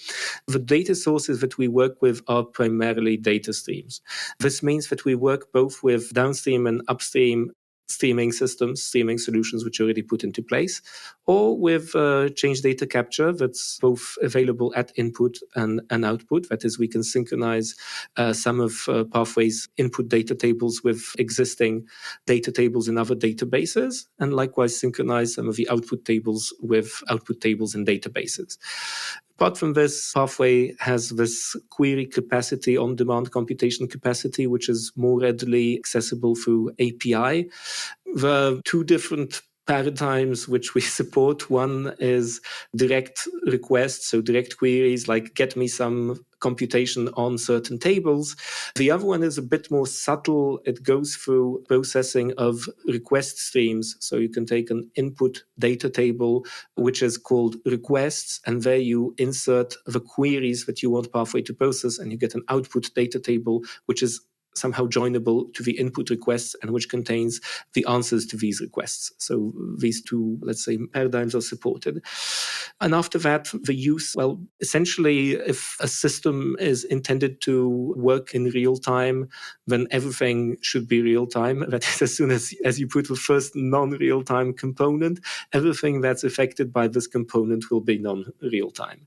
The data sources that we work with are primarily data streams. This means that we work both with downstream and upstream streaming systems, streaming solutions which are already put into place, or with change data capture that's both available at input and output. That is, we can synchronize some of Pathway's input data tables with existing data tables in other databases, and likewise synchronize some of the output tables with output tables in databases. Apart from this, Pathway has this query capacity, on-demand computation capacity, which is more readily accessible through API. The two different paradigms which we support. One is direct requests, so direct queries like get me some computation on certain tables. The other one is a bit more subtle. It goes through processing of request streams. So you can take an input data table, which is called requests, and there you insert the queries that you want Pathway to process, and you get an output data table, which is somehow joinable to the input requests and which contains the answers to these requests. So these two, let's say, paradigms are supported. And after that, the use, well, essentially, if a system is intended to work in real time, then everything should be real time. That is, as soon as you put the first non-real time component, everything that's affected by this component will be non-real time.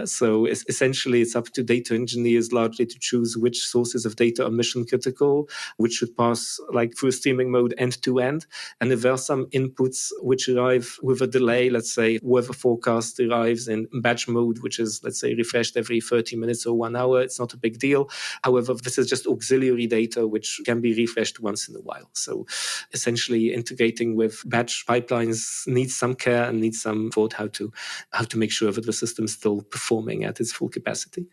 So essentially, it's up to data engineers largely to choose which sources of data are mission critical, which should pass like through streaming mode end to end. And if there are some inputs which arrive with a delay, let's say weather forecast arrives in batch mode, which is, let's say, refreshed every 30 minutes or 1 hour, it's not a big deal. However, this is just auxiliary data which can be refreshed once in a while. So essentially integrating with batch pipelines needs some care and needs some thought how to make sure that the system is still performing at its full capacity.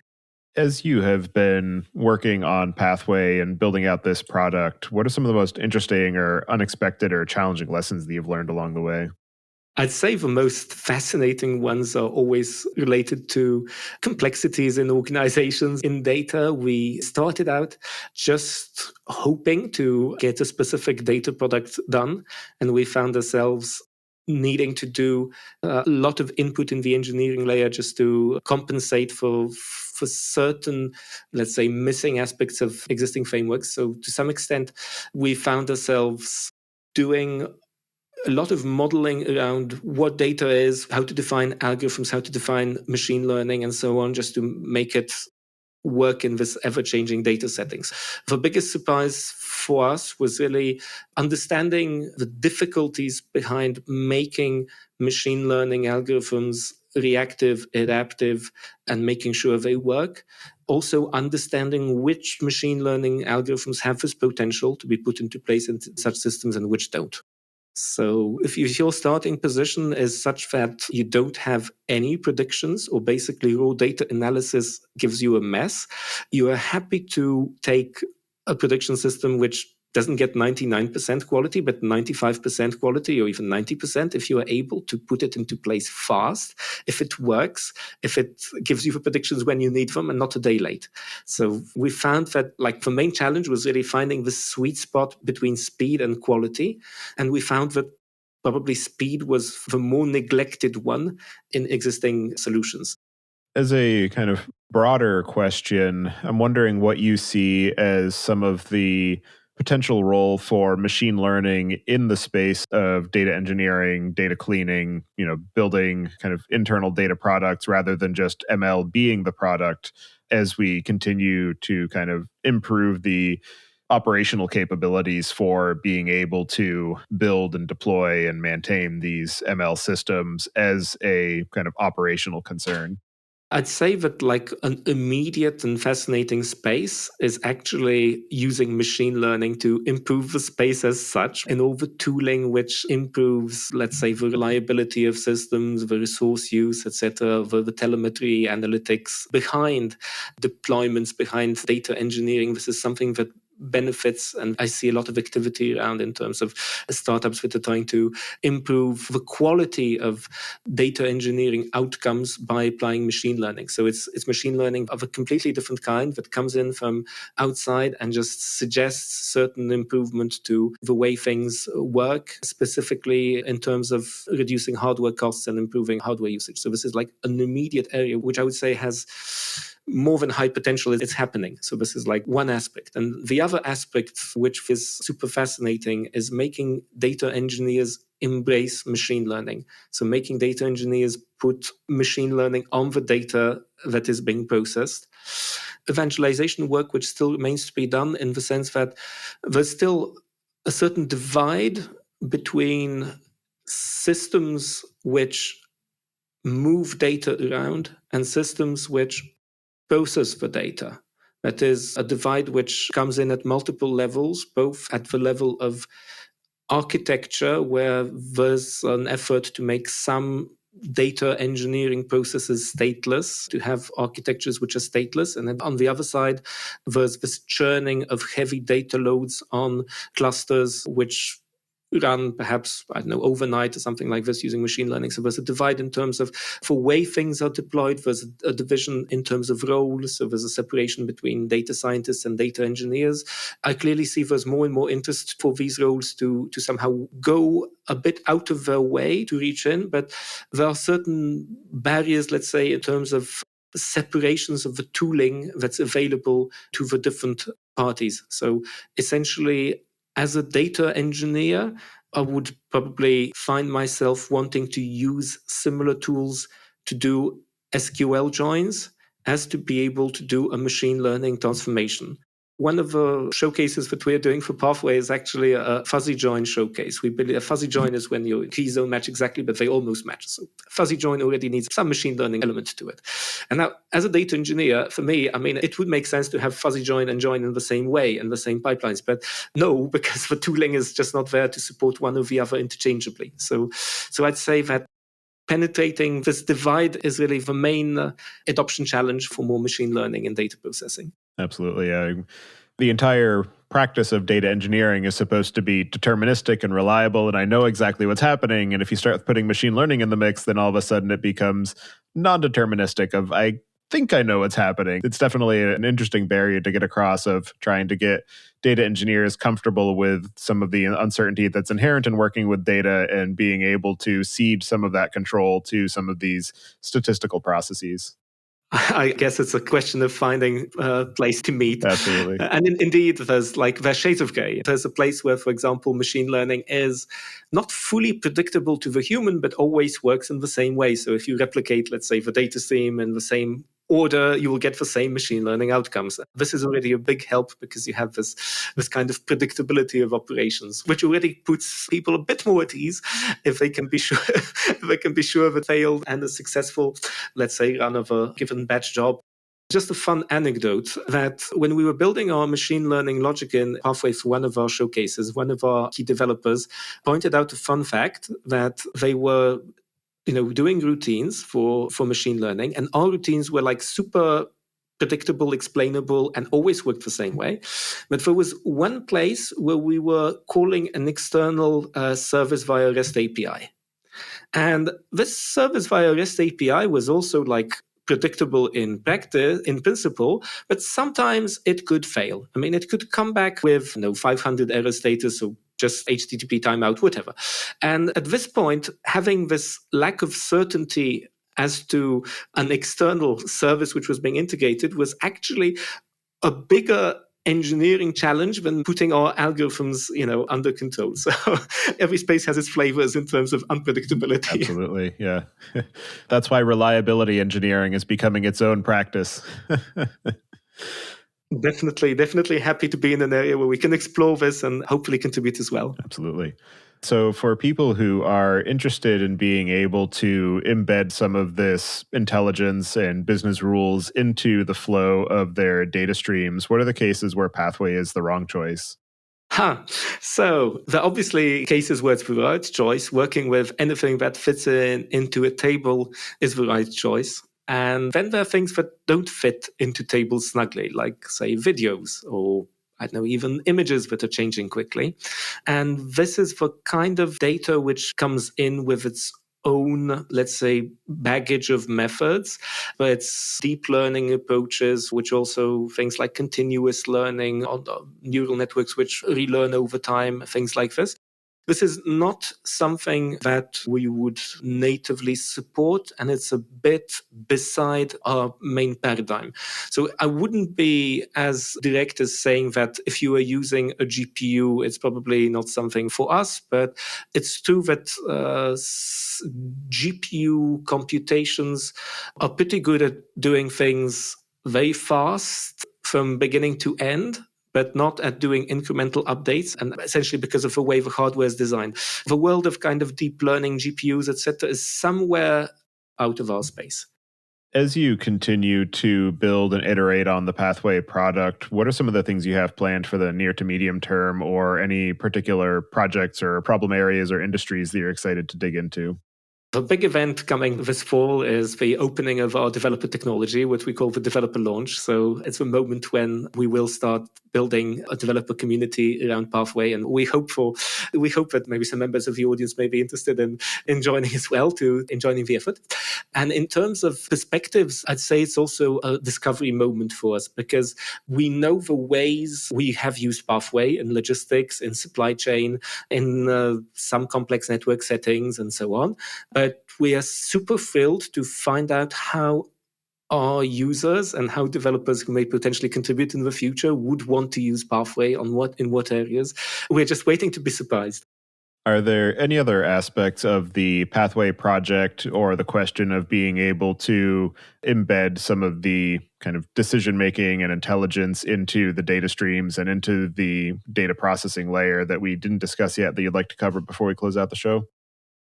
As you have been working on Pathway and building out this product, what are some of the most interesting or unexpected or challenging lessons that you've learned along the way? I'd say the most fascinating ones are always related to complexities in organizations in data. We started out just hoping to get a specific data product done, and we found ourselves needing to do a lot of input in the engineering layer just to compensate for certain, let's say, missing aspects of existing frameworks. So to some extent, we found ourselves doing a lot of modeling around what data is, how to define algorithms, how to define machine learning, and so on, just to make it work in this ever-changing data settings. The biggest surprise for us was really understanding the difficulties behind making machine learning algorithms reactive, adaptive, and making sure they work. Also understanding which machine learning algorithms have this potential to be put into place in such systems and which don't. So if your starting position is such that you don't have any predictions or basically raw data analysis gives you a mess, you are happy to take a prediction system which doesn't get 99% quality, but 95% quality or even 90% if you are able to put it into place fast, if it works, if it gives you the predictions when you need them and not a day late. So we found that like the main challenge was really finding the sweet spot between speed and quality. And we found that probably speed was the more neglected one in existing solutions. As a kind of broader question, I'm wondering what you see as some of the potential role for machine learning in the space of data engineering, data cleaning, building kind of internal data products rather than just ML being the product as we continue to kind of improve the operational capabilities for being able to build and deploy and maintain these ML systems as a kind of operational concern. I'd say that like an immediate and fascinating space is actually using machine learning to improve the space as such in all the tooling which improves, let's say, the reliability of systems, the resource use, etc., the telemetry analytics behind deployments, behind data engineering. This is something that benefits, and I see a lot of activity around in terms of startups that are trying to improve the quality of data engineering outcomes by applying machine learning. So it's machine learning of a completely different kind that comes in from outside and just suggests certain improvement to the way things work, specifically in terms of reducing hardware costs and improving hardware usage. So this is like an immediate area which I would say has more than high potential. It's happening. So this is like one aspect. And the other aspect, which is super fascinating, is making data engineers embrace machine learning. So making data engineers put machine learning on the data that is being processed. Evangelization work, which still remains to be done in the sense that there's still a certain divide between systems which move data around and systems which process the data. That is a divide which comes in at multiple levels, both at the level of architecture where there's an effort to make some data engineering processes stateless, to have architectures which are stateless. And then on the other side, there's this churning of heavy data loads on clusters, which run perhaps, I don't know, overnight or something like this using machine learning. So there's a divide in terms of for way things are deployed. There's a division in terms of roles. So there's a separation between data scientists and data engineers. I clearly see there's more and more interest for these roles to somehow go a bit out of their way to reach in. But there are certain barriers, let's say, in terms of separations of the tooling that's available to the different parties. So essentially, as a data engineer, I would probably find myself wanting to use similar tools to do SQL joins as to be able to do a machine learning transformation. One of the showcases that we're doing for Pathway is actually a fuzzy join showcase. We believe a fuzzy join is when your keys don't match exactly, but they almost match. So a fuzzy join already needs some machine learning element to it. And now, as a data engineer, for me, I mean, it would make sense to have fuzzy join and join in the same way, in the same pipelines. But no, because the tooling is just not there to support one or the other interchangeably. So I'd say that penetrating this divide is really the main adoption challenge for more machine learning and data processing. Absolutely. The entire practice of data engineering is supposed to be deterministic and reliable, and I know exactly what's happening. And if you start putting machine learning in the mix, then all of a sudden it becomes non-deterministic of, I think I know what's happening. It's definitely an interesting barrier to get across of trying to get data engineers comfortable with some of the uncertainty that's inherent in working with data and being able to cede some of that control to some of these statistical processes. I guess it's a question of finding a place to meet. Absolutely. And indeed, there's shades of gray. There's a place where, for example, machine learning is not fully predictable to the human, but always works in the same way. So if you replicate, let's say, the data stream in the same order, you will get the same machine learning outcomes. This is already a big help because you have this kind of predictability of operations, which already puts people a bit more at ease if they can be sure that failed and a successful, let's say, run of a given batch job. Just a fun anecdote that when we were building our machine learning logic in Pathway for one of our showcases, one of our key developers pointed out a fun fact that they were doing routines for machine learning, and our routines were like super predictable, explainable, and always worked the same way. But there was one place where we were calling an external service via REST API. And this service via REST API was also predictable in practice, in principle, but sometimes it could fail. I mean, it could come back with 500 error status, or just HTTP timeout, whatever. And at this point, having this lack of certainty as to an external service which was being integrated was actually a bigger engineering challenge than putting our algorithms, under control. So every space has its flavors in terms of unpredictability. Absolutely, yeah. That's why reliability engineering is becoming its own practice. Definitely happy to be in an area where we can explore this and hopefully contribute as well. Absolutely. So for people who are interested in being able to embed some of this intelligence and business rules into the flow of their data streams, what are the cases where Pathway is the wrong choice? So there are obviously cases where it's the right choice. Working with anything that fits into a table is the right choice. And then there are things that don't fit into tables snugly, like, say, videos or, I don't know, even images that are changing quickly. And this is the kind of data which comes in with its own, let's say, baggage of methods. But it's deep learning approaches, which also things like continuous learning on neural networks, which relearn over time, things like this. This is not something that we would natively support, and it's a bit beside our main paradigm. So I wouldn't be as direct as saying that if you are using a GPU, it's probably not something for us, but it's true that GPU computations are pretty good at doing things very fast from beginning to end, but not at doing incremental updates, and essentially because of the way the hardware is designed. The world of kind of deep learning GPUs, etc., is somewhere out of our space. As you continue to build and iterate on the Pathway product, what are some of the things you have planned for the near to medium term, or any particular projects or problem areas or industries that you're excited to dig into? The big event coming this fall is the opening of our developer technology, which we call the developer launch. So it's the moment when we will start building a developer community around Pathway, and we hope that maybe some members of the audience may be interested in joining as well, in joining the effort. And in terms of perspectives, I'd say it's also a discovery moment for us, because we know the ways we have used Pathway in logistics, in supply chain, in some complex network settings, and so on. But we are super thrilled to find out how our users and how developers who may potentially contribute in the future would want to use Pathway in what areas. We're just waiting to be surprised. Are there any other aspects of the Pathway project or the question of being able to embed some of the kind of decision making and intelligence into the data streams and into the data processing layer that we didn't discuss yet that you'd like to cover before we close out the show?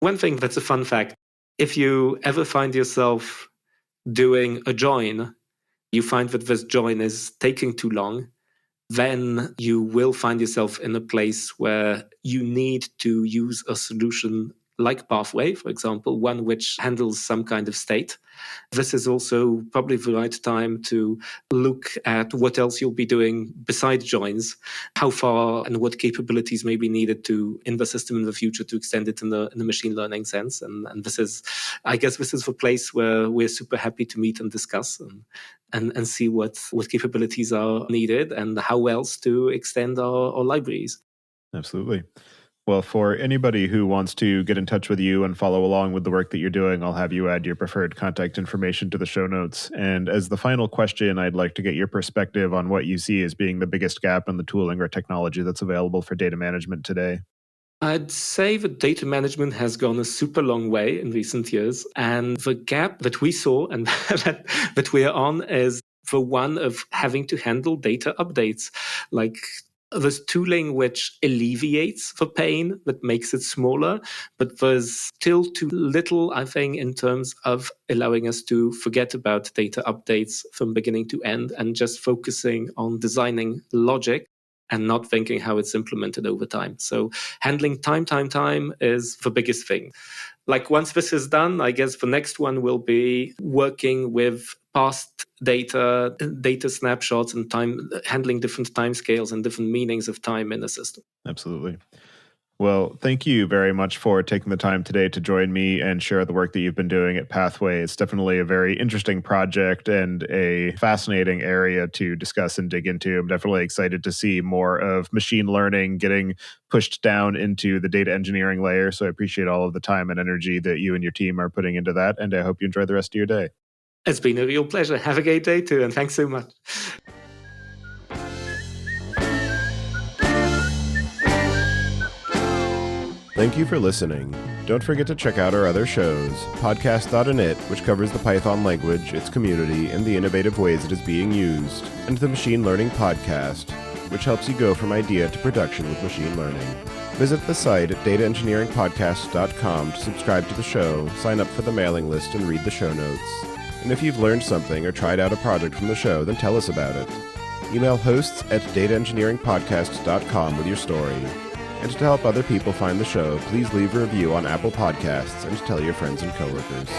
One thing that's a fun fact, if you ever find yourself doing a join, you find that this join is taking too long, then you will find yourself in a place where you need to use a solution like Pathway, for example, one which handles some kind of state. This is also probably the right time to look at what else you'll be doing besides joins, how far and what capabilities may be needed in the system in the future to extend it in the machine learning sense. And this is, I guess, this is the place where we're super happy to meet and discuss and see what capabilities are needed and how else to extend our libraries. Absolutely. Well, for anybody who wants to get in touch with you and follow along with the work that you're doing, I'll have you add your preferred contact information to the show notes. And as the final question, I'd like to get your perspective on what you see as being the biggest gap in the tooling or technology that's available for data management today. I'd say that data management has gone a super long way in recent years. And the gap that we saw and that we are on is the one of having to handle data updates. Like, there's tooling which alleviates the pain, that makes it smaller, but there's still too little, I think, in terms of allowing us to forget about data updates from beginning to end and just focusing on designing logic and not thinking how it's implemented over time. So handling time is the biggest thing. Like, once this is done, I guess the next one will be working with past data snapshots and handling different timescales and different meanings of time in the system. Absolutely. Well, thank you very much for taking the time today to join me and share the work that you've been doing at Pathway. It's definitely a very interesting project and a fascinating area to discuss and dig into. I'm definitely excited to see more of machine learning getting pushed down into the data engineering layer. So I appreciate all of the time and energy that you and your team are putting into that. And I hope you enjoy the rest of your day. It's been a real pleasure. Have a great day too. And thanks so much. Thank you for listening. Don't forget to check out our other shows, Podcast.init, which covers the Python language, its community, and the innovative ways it is being used, and the Machine Learning Podcast, which helps you go from idea to production with machine learning. Visit the site at dataengineeringpodcast.com to subscribe to the show, sign up for the mailing list, and read the show notes. And if you've learned something or tried out a project from the show, then tell us about it. Email hosts at dataengineeringpodcast.com with your story. And to help other people find the show, please leave a review on Apple Podcasts and tell your friends and coworkers.